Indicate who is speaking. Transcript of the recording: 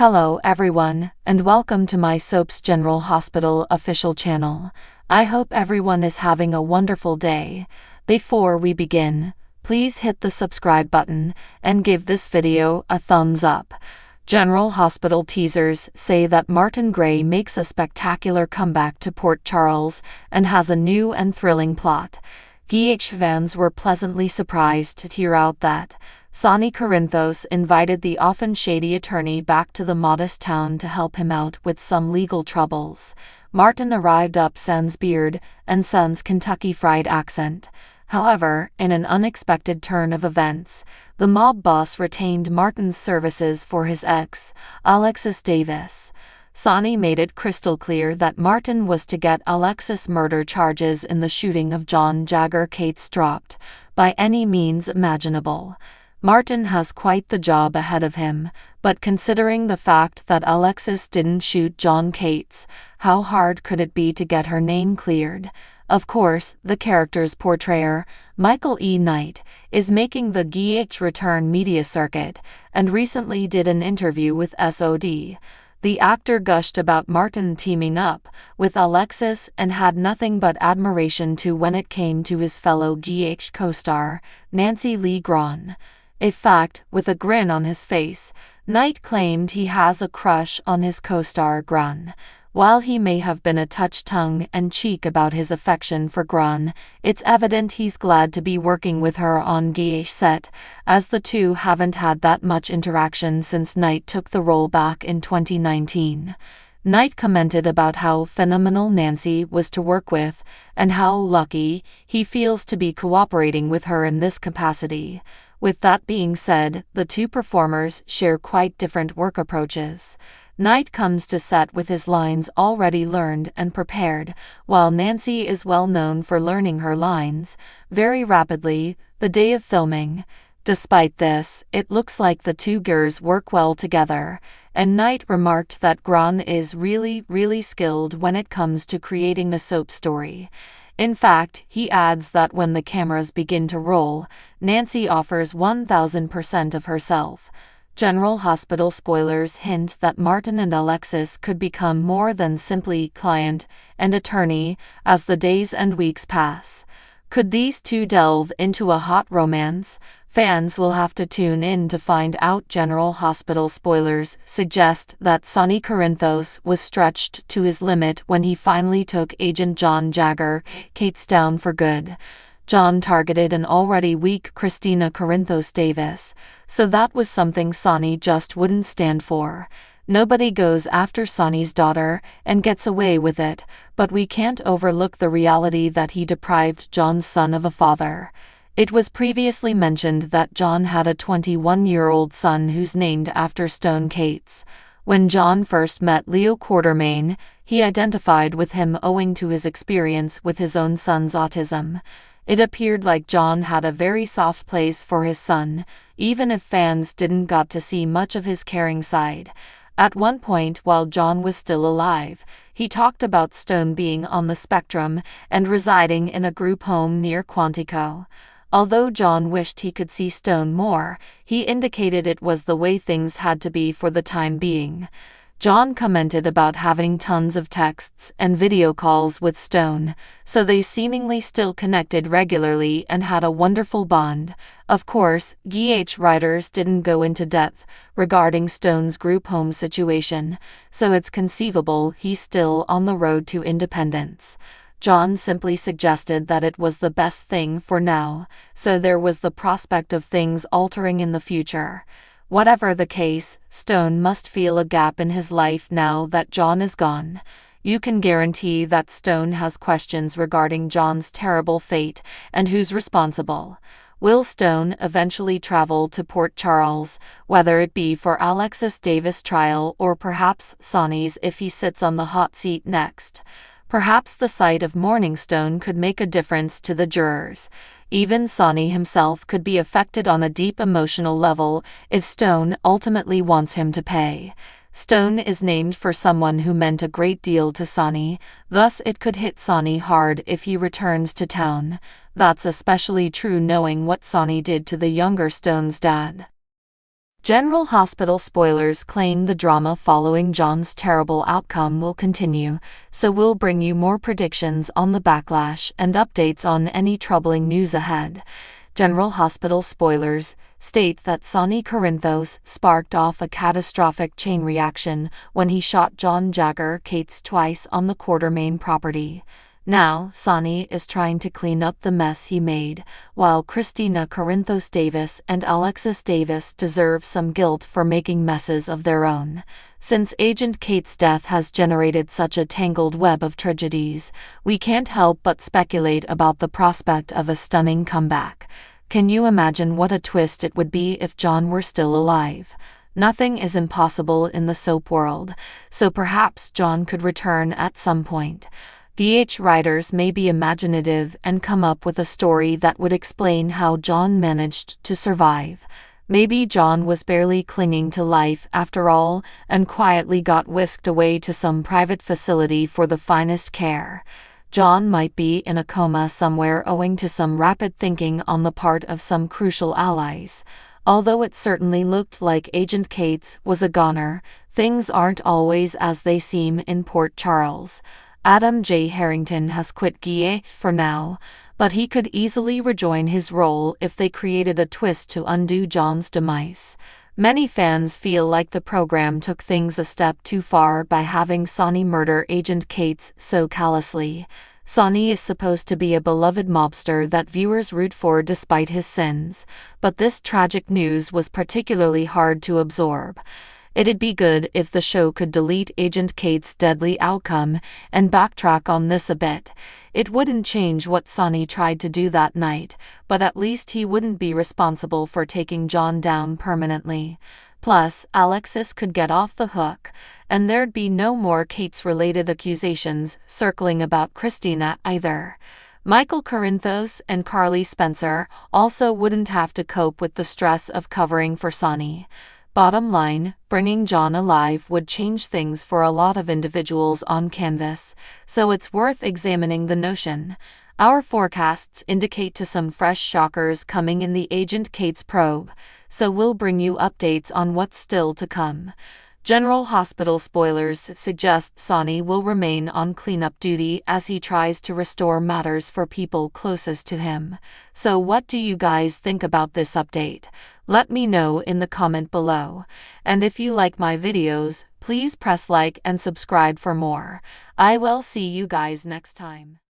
Speaker 1: Hello everyone, and welcome to my Soaps General Hospital official channel. I hope everyone is having a wonderful day. Before we begin, please hit the subscribe button and give this video a thumbs up. General Hospital teasers say that Martin Gray makes a spectacular comeback to Port Charles and has a new and thrilling plot. GH fans were pleasantly surprised to hear out that Sonny Corinthos invited the often shady attorney back to the modest town to help him out with some legal troubles. Martin arrived up sans beard and sans Kentucky Fried accent. However, in an unexpected turn of events, the mob boss retained Martin's services for his ex, Alexis Davis. Sonny made it crystal clear that Martin was to get Alexis murder charges in the shooting of John Jagger Cates dropped by any means imaginable. Martin has quite the job ahead of him, but considering the fact that Alexis didn't shoot John Cates, how hard could it be to get her name cleared? Of course, the character's portrayer, Michael E. Knight, is making the GH return media circuit, and recently did an interview with SOD. The actor gushed about Martin teaming up with Alexis and had nothing but admiration when it came to his fellow GH co-star, Nancy Lee Grahn. In fact, with a grin on his face, Knight claimed he has a crush on his co-star Grahn. While he may have been a touch tongue-in-cheek about his affection for Grahn, it's evident he's glad to be working with her on GH set, as the two haven't had that much interaction since Knight took the role back in 2019. Knight commented about how phenomenal Nancy was to work with, and how lucky he feels to be cooperating with her in this capacity. With that being said, the two performers share quite different work approaches. Knight comes to set with his lines already learned and prepared, while Nancy is well known for learning her lines very rapidly the day of filming. Despite this, it looks like the two girls work well together, and Knight remarked that Grahn is really skilled when it comes to creating a soap story. In fact, he adds that when the cameras begin to roll, Nancy offers 1000% of herself. General Hospital spoilers hint that Martin and Alexis could become more than simply client and attorney as the days and weeks pass. Could these two delve into a hot romance? Fans will have to tune in to find out. General Hospital spoilers suggest that Sonny Corinthos was stretched to his limit when he finally took agent John Jagger Cates down for good. John targeted an already weak Christina Corinthos Davis, so that was something Sonny just wouldn't stand for. Nobody goes after Sonny's daughter and gets away with it, but we can't overlook the reality that he deprived John's son of a father. It was previously mentioned that John had a 21-year-old son who's named after Stone Cates. When John first met Leo Quartermaine, he identified with him owing to his experience with his own son's autism. It appeared like John had a very soft place for his son, even if fans didn't got to see much of his caring side. At one point while John was still alive, he talked about Stone being on the spectrum and residing in a group home near Quantico. Although John wished he could see Stone more, he indicated it was the way things had to be for the time being. John commented about having tons of texts and video calls with Stone, so they seemingly still connected regularly and had a wonderful bond. Of course, GH writers didn't go into depth regarding Stone's group home situation, so it's conceivable he's still on the road to independence. John simply suggested that it was the best thing for now, so there was the prospect of things altering in the future. Whatever the case, Stone must feel a gap in his life now that John is gone. You can guarantee that Stone has questions regarding John's terrible fate and who's responsible. Will Stone eventually travel to Port Charles, whether it be for Alexis Davis' trial or perhaps Sonny's if he sits on the hot seat next? Perhaps the sight of Morningstone could make a difference to the jurors. Even Sonny himself could be affected on a deep emotional level if Stone ultimately wants him to pay. Stone is named for someone who meant a great deal to Sonny, thus it could hit Sonny hard if he returns to town. That's especially true knowing what Sonny did to the younger Stone's dad. General Hospital spoilers claim the drama following John's terrible outcome will continue, so we'll bring you more predictions on the backlash and updates on any troubling news ahead. General Hospital spoilers state that Sonny Corinthos sparked off a catastrophic chain reaction when he shot John Jagger Cates twice on the Quartermain property. Now, Sonny is trying to clean up the mess he made, while Christina Corinthos Davis and Alexis Davis deserve some guilt for making messes of their own. Since Agent Cates' death has generated such a tangled web of tragedies, we can't help but speculate about the prospect of a stunning comeback. Can you imagine what a twist it would be if John were still alive? Nothing is impossible in the soap world, so perhaps John could return at some point. VH writers may be imaginative and come up with a story that would explain how John managed to survive. Maybe John was barely clinging to life after all and quietly got whisked away to some private facility for the finest care. John might be in a coma somewhere owing to some rapid thinking on the part of some crucial allies. Although it certainly looked like Agent Cates was a goner, things aren't always as they seem in Port Charles. Adam J. Harrington has quit GIA for now, but he could easily rejoin his role if they created a twist to undo John's demise. Many fans feel like the program took things a step too far by having Sonny murder Agent Cates so callously. Sonny is supposed to be a beloved mobster that viewers root for despite his sins, but this tragic news was particularly hard to absorb. It'd be good if the show could delete Agent Cates' deadly outcome and backtrack on this a bit. It wouldn't change what Sonny tried to do that night, but at least he wouldn't be responsible for taking John down permanently. Plus, Alexis could get off the hook, and there'd be no more Cates-related accusations circling about Christina either. Michael Corinthos and Carly Spencer also wouldn't have to cope with the stress of covering for Sonny. Bottom line, bringing John alive would change things for a lot of individuals on canvas, so it's worth examining the notion. Our forecasts indicate to some fresh shockers coming in the Agent Cates probe, so we'll bring you updates on what's still to come. General Hospital spoilers suggest Sonny will remain on cleanup duty as he tries to restore matters for people closest to him. So what do you guys think about this update? Let me know in the comment below. And if you like my videos, please press like and subscribe for more. I will see you guys next time.